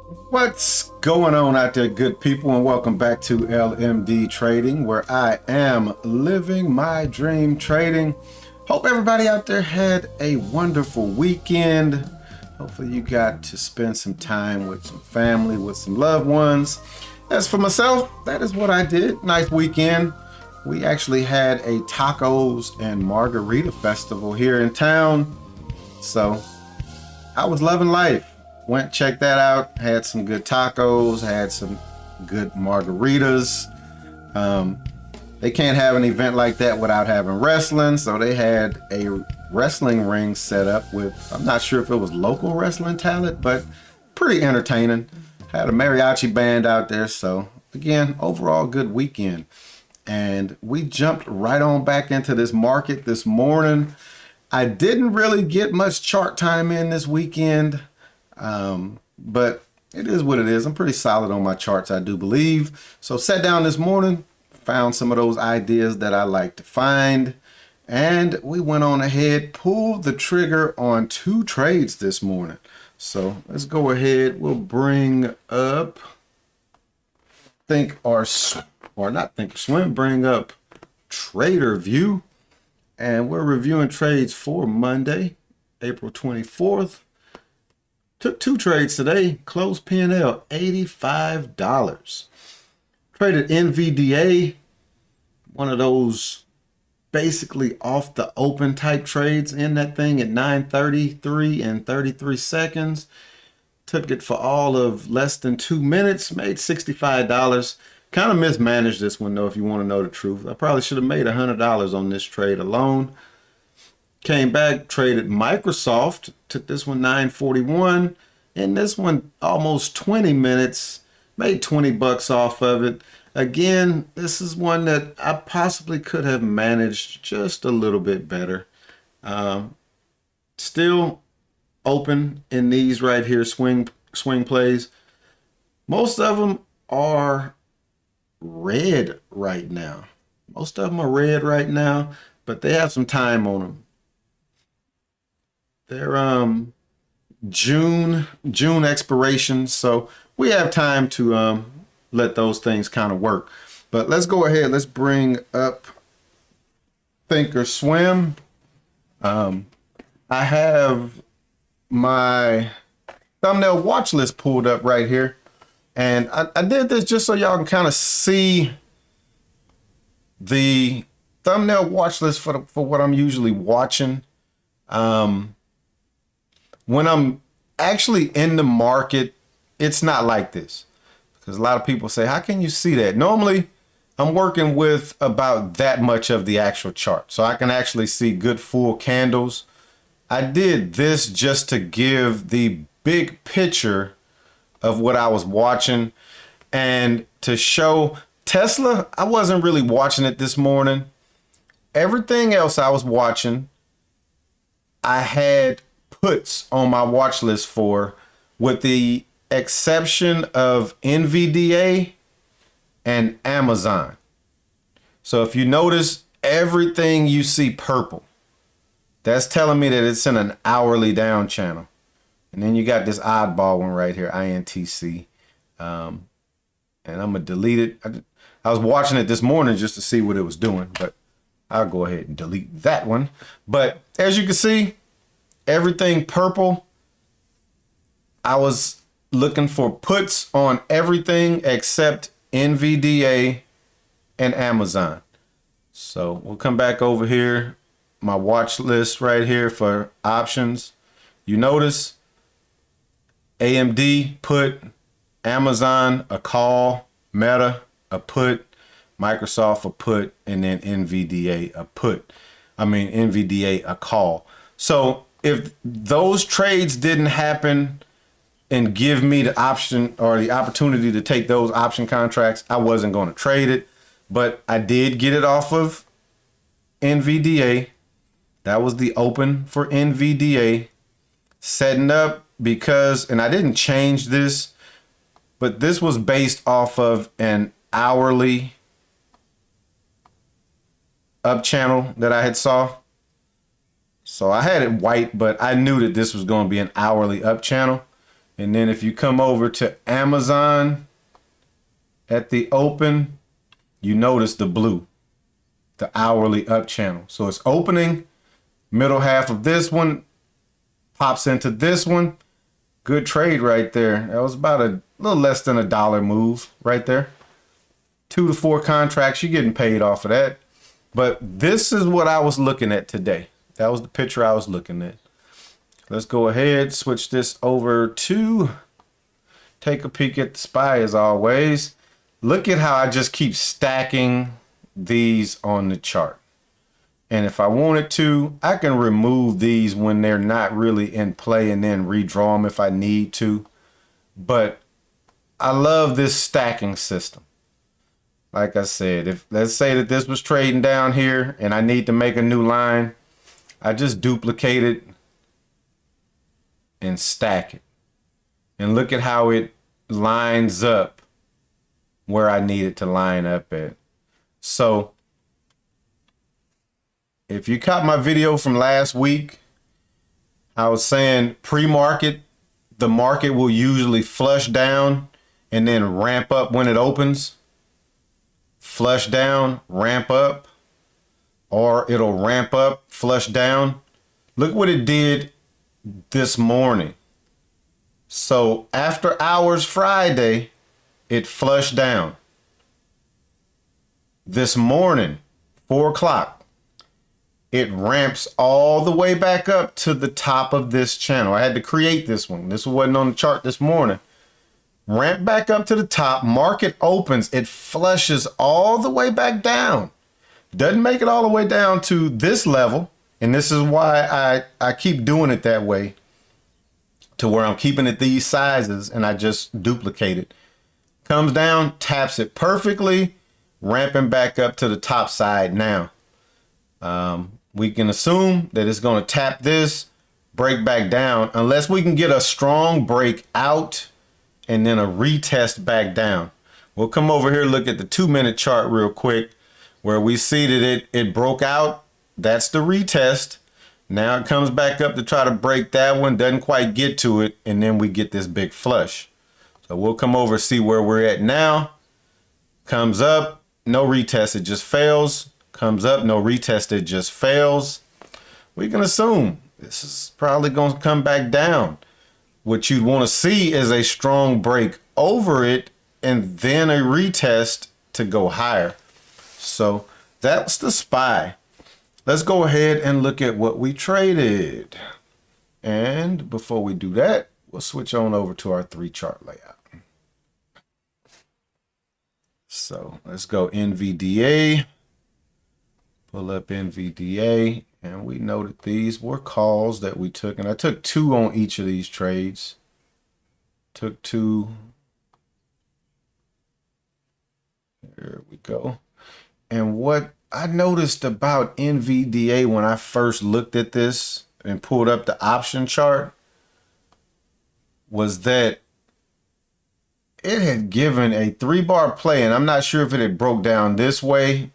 What's going on out there, good people, and welcome back to LMD Trading, where I am living my dream trading. Hope everybody out there had a wonderful weekend. Hopefully you got to spend some time with some family, with some loved ones. As for myself, that is what I did. Nice weekend. We actually had a tacos and margarita festival here in town, so I was loving life. Went, checked that out, had some good tacos, had some good margaritas. They can't have an event like that without having wrestling, so they had a wrestling ring set up with, I'm not sure if it was local wrestling talent, but pretty entertaining. Had a mariachi band out there, so again, overall good weekend. And we jumped right on back into this market this morning. I didn't really get much chart time in this weekend. But it is what it is. I'm pretty solid on my charts, I do believe. So sat down this morning, found some of those ideas that I like to find, and we went on ahead, pulled the trigger on 2 trades this morning. So let's go ahead. We'll bring up bring up TRADERVUE, and we're reviewing trades for Monday, April 24th. Took 2 trades today, closed P&L $85. Traded NVDA, one of those basically off the open type trades in that thing at 9:33 and 33 seconds. Took it for all of less than 2 minutes, made $65. Kind of mismanaged this one though, if you want to know the truth. I probably should have made $100 on this trade alone. Came back, traded Microsoft, took this one 9:41, and this one almost 20 minutes, made 20 bucks off of it. Again, this is one that I possibly could have managed just a little bit better. Still open in these right here swing plays. Most of them are red right now. But they have some time on them. They're June expiration, so we have time to let those things kind of work. But let's go ahead. Let's bring up ThinkOrSwim. I have my thumbnail watch list pulled up right here, and I did this just so y'all can kind of see the thumbnail watch list for what I'm usually watching. When I'm actually in the market, it's not like this, because a lot of people say, how can you see that? Normally, I'm working with about that much of the actual chart, so I can actually see good full candles. I did this just to give the big picture of what I was watching, and to show Tesla, I wasn't really watching it this morning. Everything else I was watching, I had puts on my watch list for, with the exception of NVDA and Amazon. So if you notice, everything you see purple, that's telling me that it's in an hourly down channel. And then you got this oddball one right here, INTC. And I'm gonna delete it. I was watching it this morning just to see what it was doing, but I'll go ahead and delete that one. But as you can see, everything purple. I was looking for puts on everything except NVDA and Amazon. So we'll come back over here, my watch list right here for options. You notice AMD put, Amazon a call, Meta a put, Microsoft a put, and then NVDA a put. NVDA a call. So if those trades didn't happen and give me the option or the opportunity to take those option contracts, I wasn't going to trade it. But I did get it off of NVDA. That was the open for NVDA. Setting up because, and I didn't change this, but this was based off of an hourly up channel that I had saw. So I had it white, but I knew that this was going to be an hourly up channel. And then if you come over to Amazon at the open, you notice the blue, the hourly up channel. So it's opening, middle half of this one pops into this one. Good trade right there. That was about a little less than $1 move right there. 2 to 4 contracts, you're getting paid off of that. But this is what I was looking at today. That was the picture I was looking at. Let's go ahead, switch this over to take a peek at the SPY as always. Look at how I just keep stacking these on the chart. And if I wanted to, I can remove these when they're not really in play and then redraw them if I need to. But I love this stacking system. Like I said, if let's say that this was trading down here and I need to make a new line, I just duplicate it and stack it. And look at how it lines up where I need it to line up at. So if you caught my video from last week, I was saying pre-market, the market will usually flush down and then ramp up when it opens. Flush down, ramp up, or it'll ramp up, flush down. Look what it did this morning. So after hours Friday, it flushed down. This morning, 4 o'clock, it ramps all the way back up to the top of this channel. I had to create this one. This wasn't on the chart this morning. Ramp back up to the top, market opens, it flushes all the way back down. Doesn't make it all the way down to this level. And this is why I keep doing it that way, to where I'm keeping it these sizes and I just duplicate it. Comes down, taps it perfectly, ramping back up to the top side now. We can assume that it's going to tap this, break back down, unless we can get a strong break out and then a retest back down. We'll come over here, look at the 2-minute chart real quick, where we see that it broke out. That's the retest. Now it comes back up to try to break that one, doesn't quite get to it, and then we get this big flush. So we'll come over, see where we're at now. Comes up, no retest, it just fails. Comes up, no retest, it just fails. We can assume this is probably going to come back down. What you'd want to see is a strong break over it and then a retest to go higher. So that's the SPY. Let's go ahead and look at what we traded. And before we do that, we'll switch on over to our 3-chart layout. So let's go NVDA. Pull up NVDA. And we noted these were calls that we took. And I took 2 on each of these trades. Took 2. There we go. And what I noticed about NVDA when I first looked at this and pulled up the option chart was that it had given a 3-bar play. And I'm not sure if it had broke down this way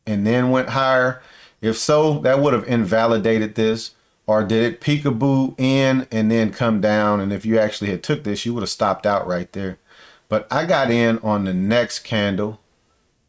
and then went higher. If so, that would have invalidated this. Or did it peekaboo in and then come down? And if you actually had took this, you would have stopped out right there. But I got in on the next candle.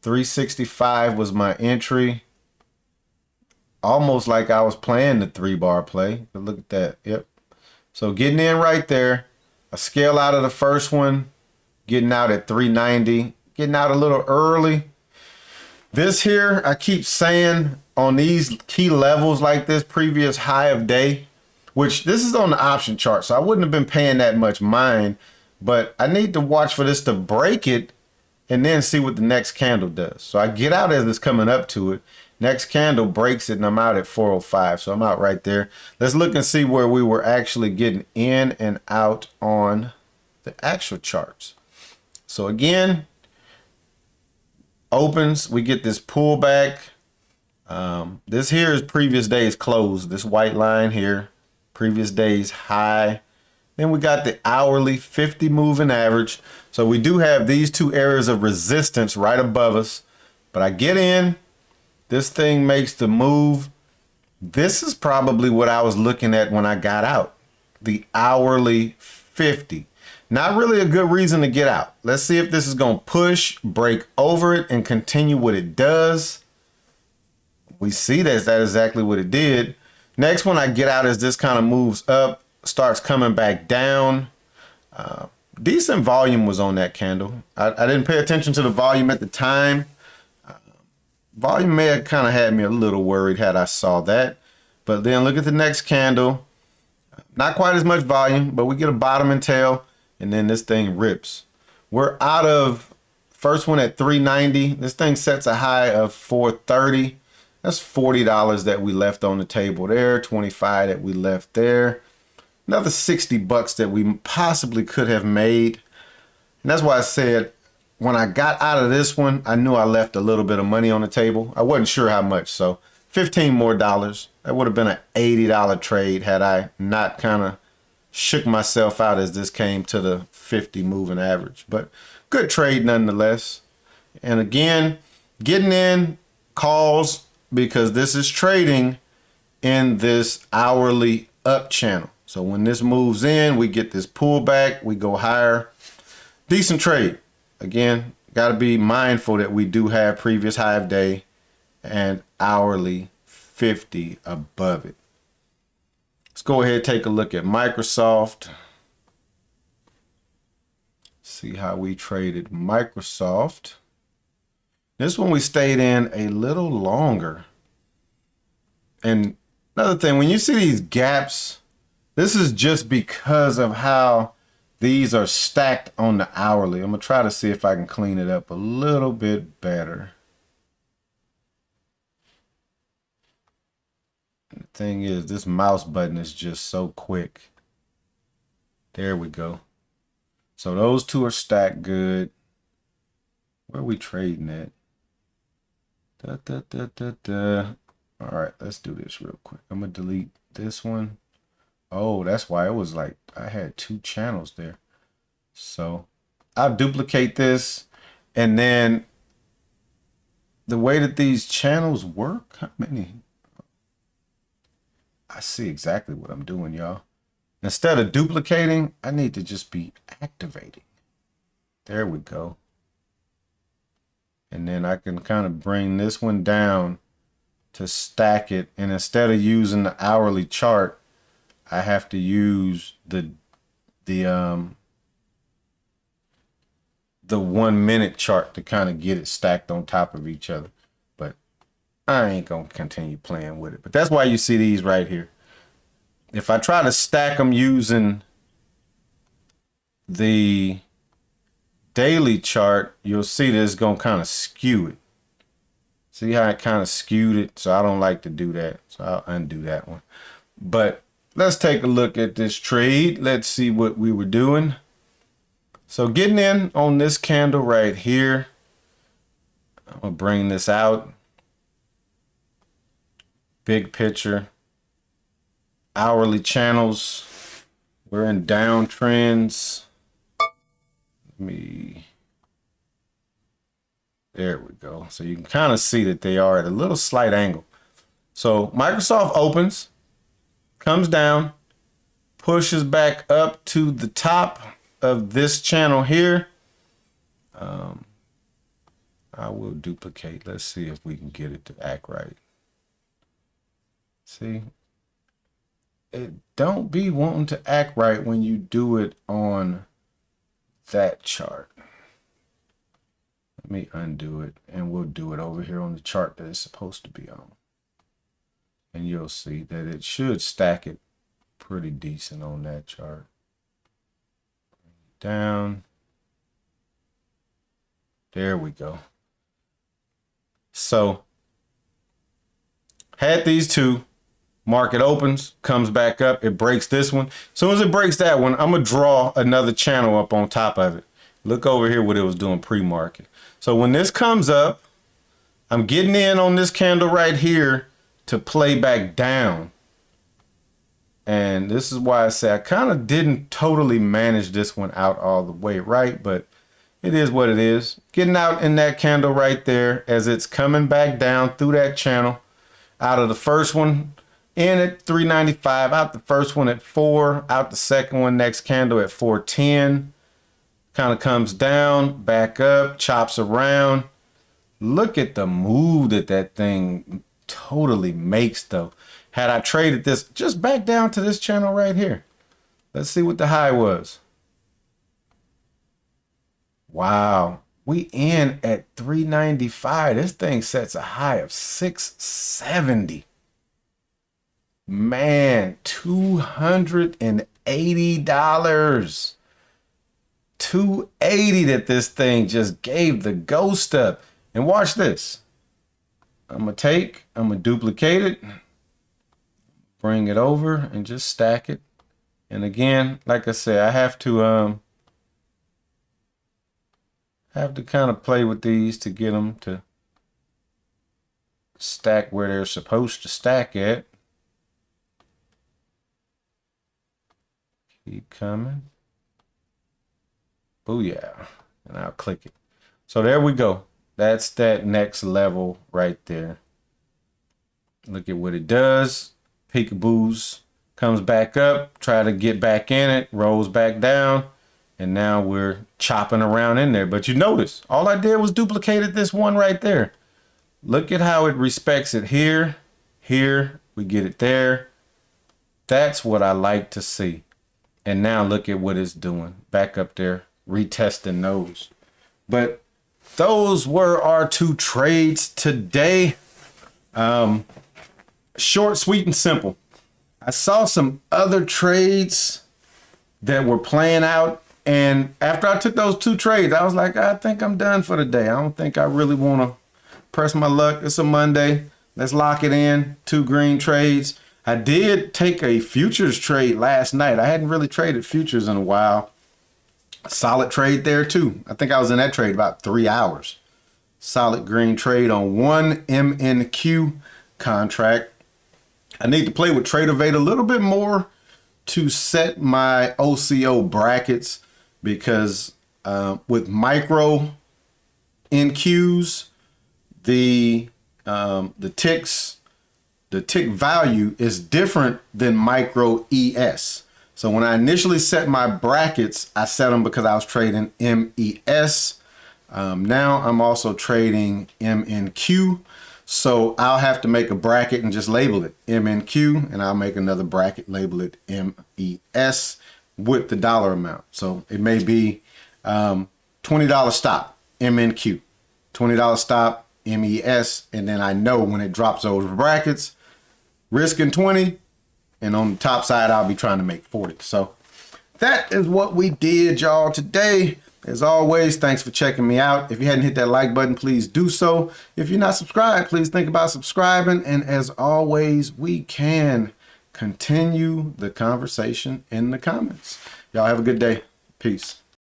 365 was my entry. Almost like I was playing the 3-bar play. But look at that. Yep. So getting in right there. A scale out of the first one. Getting out at 390. Getting out a little early. This here, I keep saying on these key levels like this, previous high of day, which this is on the option chart, so I wouldn't have been paying that much mind, but I need to watch for this to break it and then see what the next candle does. So I get out as it's coming up to it. Next candle breaks it and I'm out at 405, so I'm out right there. Let's look and see where we were actually getting in and out on the actual charts. So again, opens, we get this pullback. This here is previous day's close. This white line here, previous day's high. Then we got the hourly 50 moving average. So we do have these 2 areas of resistance right above us. But I get in, this thing makes the move. This is probably what I was looking at when I got out. The hourly 50. Not really a good reason to get out. Let's see if this is going to push, break over it, and continue what it does. We see that's exactly what it did. Next one I get out is this kind of moves up, starts coming back down. Decent volume was on that candle. I didn't pay attention to the volume at the time. Volume may have kind of had me a little worried had I saw that. But then look at the next candle. Not quite as much volume, but we get a bottom and tail, and then this thing rips. We're out of first one at 390. This thing sets a high of 430. That's $40 that we left on the table there, 25 that we left there. Another 60 bucks that we possibly could have made. And that's why I said when I got out of this one, I knew I left a little bit of money on the table. I wasn't sure how much, so 15 more dollars. That would have been an $80 trade had I not kind of shook myself out as this came to the 50 moving average. But good trade nonetheless. And again, getting in calls because this is trading in this hourly up channel. So when this moves in, we get this pullback, we go higher. Decent trade. Again, got to be mindful that we do have previous high of day and hourly 50 above it. Let's go ahead and take a look at Microsoft. See how we traded Microsoft. This one we stayed in a little longer. And another thing, when you see these gaps, this is just because of how these are stacked on the hourly. I'm going to try to see if I can clean it up a little bit better. The thing is, this mouse button is just so quick. There we go. So those two are stacked good. Where are we trading at? All right, let's do this real quick. I'm going to delete this one. Oh, that's why it was like I had two channels there. So I'll duplicate this. And then the way that these channels work, how many? I see exactly what I'm doing, y'all. Instead of duplicating, I need to just be activating. There we go. And then I can kind of bring this one down to stack it. And instead of using the hourly chart, I have to use the 1 minute chart to kind of get it stacked on top of each other. But I ain't gonna continue playing with it. But that's why you see these right here. If I try to stack them using the daily chart, you'll see that it's gonna kind of skew it. See how it kind of skewed it? So I don't like to do that. So I'll undo that one. But let's take a look at this trade. Let's see what we were doing. So getting in on this candle right here. I'm gonna bring this out. Big picture. Hourly channels. We're in downtrends. There we go. So you can kind of see that they are at a little slight angle. So Microsoft opens, comes down, pushes back up to the top of this channel here. I will duplicate. Let's see if we can get it to act right. See, it don't be wanting to act right when you do it on that chart. Let me undo it and we'll do it over here on the chart that it's supposed to be on. And you'll see that it should stack it pretty decent on that chart. Bring it down. There we go. So had these two. Market opens, comes back up, it breaks this one. As soon as it breaks that one, I'm gonna draw another channel up on top of it. Look over here what it was doing pre-market. So when this comes up, I'm getting in on this candle right here to play back down. And this is why I say I kind of didn't totally manage this one out all the way right, but it is what it is. Getting out in that candle right there as it's coming back down through that channel. Out of the first one, In at 395, out the first one at 4, out the second one, next candle at 410. Kind of comes down, back up, chops around. Look at the move that thing totally makes though. Had I traded this just back down to this channel right here. Let's see what the high was. Wow. We in at 395. This thing sets a high of 670. Man, $280. 280 that this thing just gave the ghost up. And watch this. I'm gonna duplicate it, bring it over and just stack it. And again, like I said, I have to kind of play with these to get them to stack where they're supposed to stack at. Keep coming. Booyah. And I'll click it. So there we go. That's that next level right there. Look at what it does. Peekaboos. Comes back up. Try to get back in it. Rolls back down. And now we're chopping around in there. But you notice, all I did was duplicated this one right there. Look at how it respects it here. Here. We get it there. That's what I like to see. And now look at what it's doing. Back up there. Retesting those. But those were our 2 trades today. Short, sweet, and simple. I saw some other trades that were playing out. And after I took those 2 trades, I was like, I think I'm done for the day. I don't think I really want to press my luck. It's a Monday. Let's lock it in. 2 green trades. I did take a futures trade last night. I hadn't really traded futures in a while. Solid trade there too. I think I was in that trade about 3 hours. Solid green trade on 1 MNQ contract. I need to play with TRADERVUE a little bit more to set my OCO brackets, because with micro NQs, the tick value is different than micro ES. So when I initially set my brackets, I set them because I was trading MES. Now I'm also trading MNQ. So I'll have to make a bracket and just label it MNQ, and I'll make another bracket, label it MES with the dollar amount. So it may be $20 stop, MNQ, $20 stop, MES, and then I know when it drops over brackets, risking 20, and on the top side, I'll be trying to make 40. So that is what we did, y'all, today. As always, thanks for checking me out. If you hadn't hit that like button, please do so. If you're not subscribed, please think about subscribing. And as always, we can continue the conversation in the comments. Y'all have a good day. Peace.